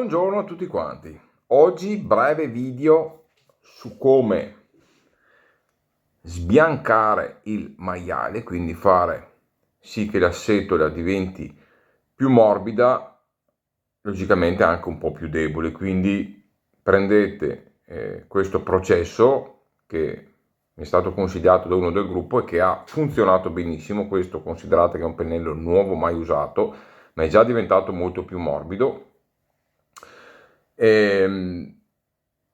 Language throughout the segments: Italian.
Buongiorno a tutti quanti. Oggi breve video su come sbiancare il maiale, quindi fare sì che la setola diventi più morbida, logicamente anche un po' più debole. Quindi prendete questo processo che mi è stato consigliato da uno del gruppo e che ha funzionato benissimo. Questo considerate che è un pennello nuovo, mai usato, ma è già diventato molto più morbido. Mi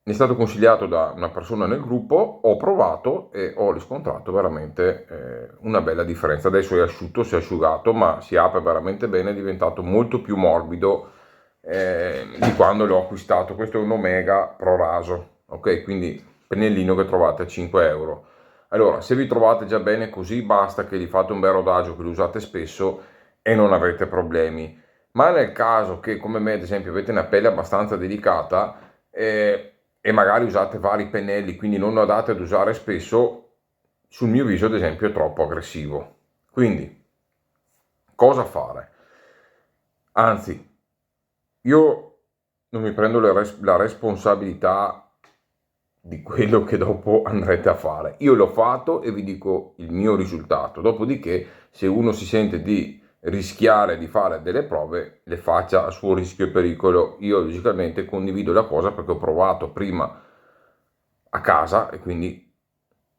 è stato consigliato da una persona nel gruppo, ho provato e ho riscontrato veramente una bella differenza. Adesso è asciutto, si è asciugato, ma si apre veramente bene, è diventato molto più morbido di quando l'ho acquistato. Questo è un Omega Pro Raso, ok? Quindi pennellino che trovate a 5 euro. Allora, se vi trovate già bene così, basta che gli fate un bel rodaggio, che lo usate spesso e non avrete problemi. Ma nel caso che, come me ad esempio, avete una pelle abbastanza delicata e magari usate vari pennelli, quindi non andate ad usare spesso, sul mio viso ad esempio è troppo aggressivo. Quindi, cosa fare? Anzi, io non mi prendo la responsabilità di quello che dopo andrete a fare. Io l'ho fatto e vi dico il mio risultato. Dopodiché, se uno si sente di rischiare di fare delle prove, le faccia a suo rischio e pericolo. Io logicamente condivido la cosa perché ho provato prima a casa e quindi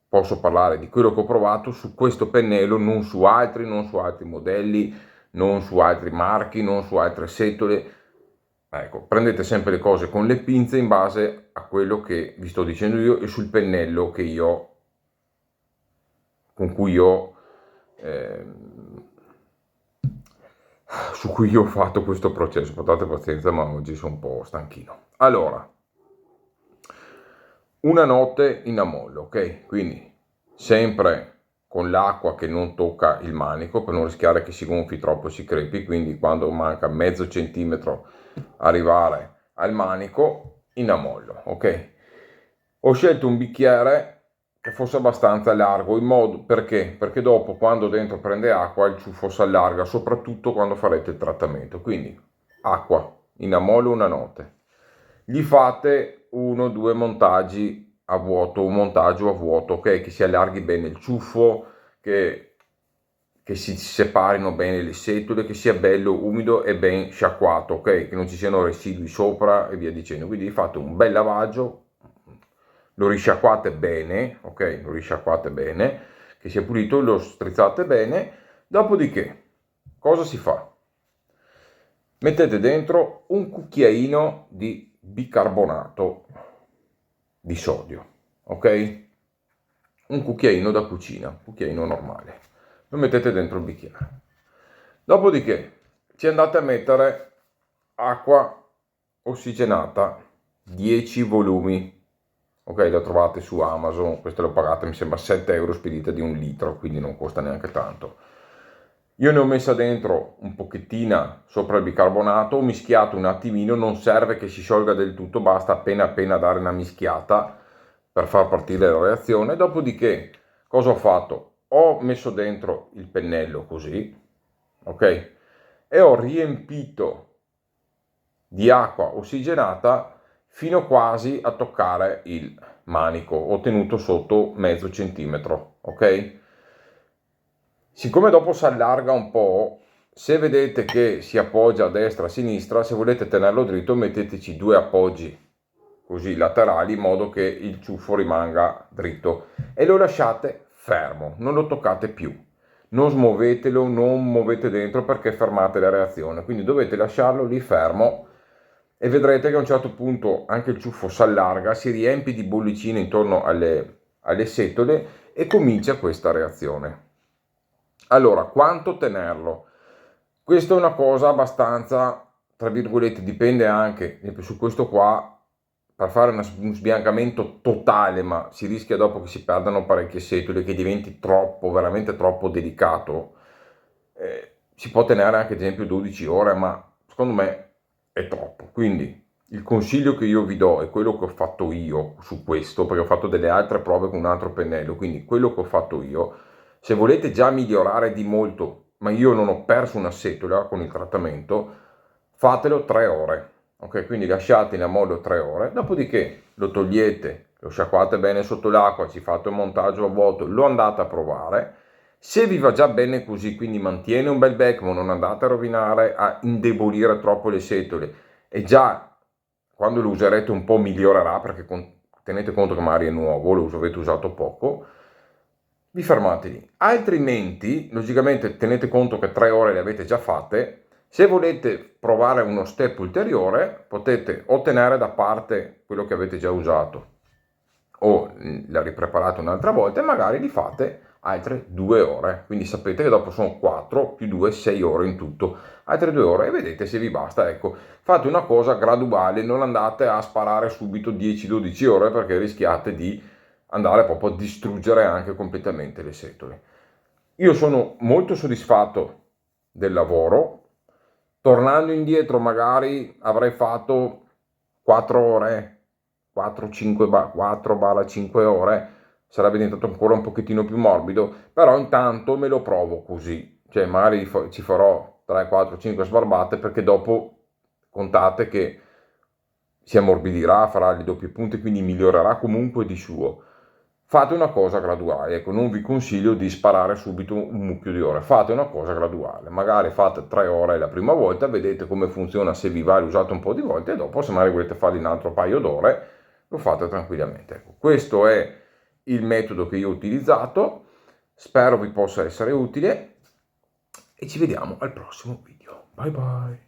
posso parlare di quello che ho provato su questo pennello, non su altri modelli, non su altri marchi, non su altre setole. Ecco, prendete sempre le cose con le pinze in base a quello che vi sto dicendo io e sul pennello che con cui io su cui io ho fatto questo processo. Portate pazienza, ma oggi sono un po' stanchino. Allora, una notte in ammollo, ok? Quindi sempre con l'acqua che non tocca il manico per non rischiare che si gonfi troppo e si crepi, quindi quando manca mezzo centimetro arrivare al manico, in ammollo, ok? Ho scelto un bicchiere che fosse abbastanza largo, in modo perché dopo quando dentro prende acqua il ciuffo si allarga, soprattutto quando farete il trattamento. Quindi acqua in ammollo una notte. Gli fate 1-2 montaggi a vuoto, un montaggio a vuoto, ok? Che si allarghi bene il ciuffo, che si separino bene le setole, che sia bello umido e ben sciacquato, ok? Che non ci siano residui sopra e via dicendo. Quindi fate un bel lavaggio, lo risciacquate bene, ok? Lo risciacquate bene, che sia pulito, lo strizzate bene. Dopodiché, cosa si fa? Mettete dentro un cucchiaino di bicarbonato di sodio, ok? Un cucchiaino da cucina, un cucchiaino normale. Lo mettete dentro il bicchiere. Dopodiché ci andate a mettere acqua ossigenata, 10 volumi. Ok, la trovate su Amazon, questa l'ho pagata, mi sembra 7 euro spedita di 1 litro, quindi non costa neanche tanto. Io ne ho messa dentro un pochettina sopra il bicarbonato, ho mischiato un attimino, non serve che si sciolga del tutto, basta appena dare una mischiata per far partire la reazione. Dopodiché, cosa ho fatto? Ho messo dentro il pennello così, ok? E ho riempito di acqua ossigenata fino quasi a toccare il manico, ho tenuto sotto mezzo centimetro, ok? Siccome dopo si allarga un po', se vedete che si appoggia a destra a sinistra, se volete tenerlo dritto metteteci 2 appoggi così laterali in modo che il ciuffo rimanga dritto e lo lasciate fermo, non lo toccate più. Non smuovetelo, non muovete dentro perché fermate la reazione, quindi dovete lasciarlo lì fermo e vedrete che a un certo punto anche il ciuffo si allarga, si riempie di bollicine intorno alle setole e comincia questa reazione. Allora, quanto tenerlo? Questa è una cosa abbastanza, tra virgolette, dipende anche, su questo qua, per fare un sbiancamento totale, ma si rischia dopo che si perdano parecchie setole, che diventi troppo, veramente troppo delicato, si può tenere anche ad esempio 12 ore, ma secondo me è troppo. Quindi il consiglio che io vi do è quello che ho fatto io su questo, perché ho fatto delle altre prove con un altro pennello, quindi quello che ho fatto io, se volete già migliorare di molto, ma io non ho perso una setola con il trattamento, fatelo 3 ore. Ok, quindi lasciate in ammollo 3 ore, dopodiché lo togliete, lo sciacquate bene sotto l'acqua, ci fate un montaggio a vuoto, lo andate a provare. Se vi va già bene così, quindi mantiene un bel becco, non andate a rovinare, a indebolire troppo le setole, e già quando lo userete un po' migliorerà, perché tenete conto che magari è nuovo, lo avete usato poco, vi fermate lì. Altrimenti, logicamente, tenete conto che 3 ore le avete già fatte. Se volete provare uno step ulteriore, potete ottenere da parte quello che avete già usato o la ripreparate un'altra volta e magari li fate altre 2 ore. Quindi sapete che dopo sono 4 più 2, 6 ore in tutto. Altre 2 ore e vedete se vi basta. Ecco, fate una cosa graduale, non andate a sparare subito 10-12 ore perché rischiate di andare proprio a distruggere anche completamente le setole. Io sono molto soddisfatto del lavoro. Tornando indietro magari avrei fatto 4 ore, 4-5 ore, sarebbe diventato ancora un pochettino più morbido, però intanto me lo provo così, cioè magari ci farò 3, 4, 5 sbarbate perché dopo contate che si ammorbidirà, farà le doppie punte, quindi migliorerà comunque di suo. Fate una cosa graduale, ecco, non vi consiglio di sparare subito un mucchio di ore, fate una cosa graduale, magari fate 3 ore la prima volta, vedete come funziona, se vi va, lo usate un po' di volte e dopo se magari volete farli un altro paio d'ore, lo fate tranquillamente. Ecco, questo è il metodo che io ho utilizzato, spero vi possa essere utile e ci vediamo al prossimo video. Bye bye!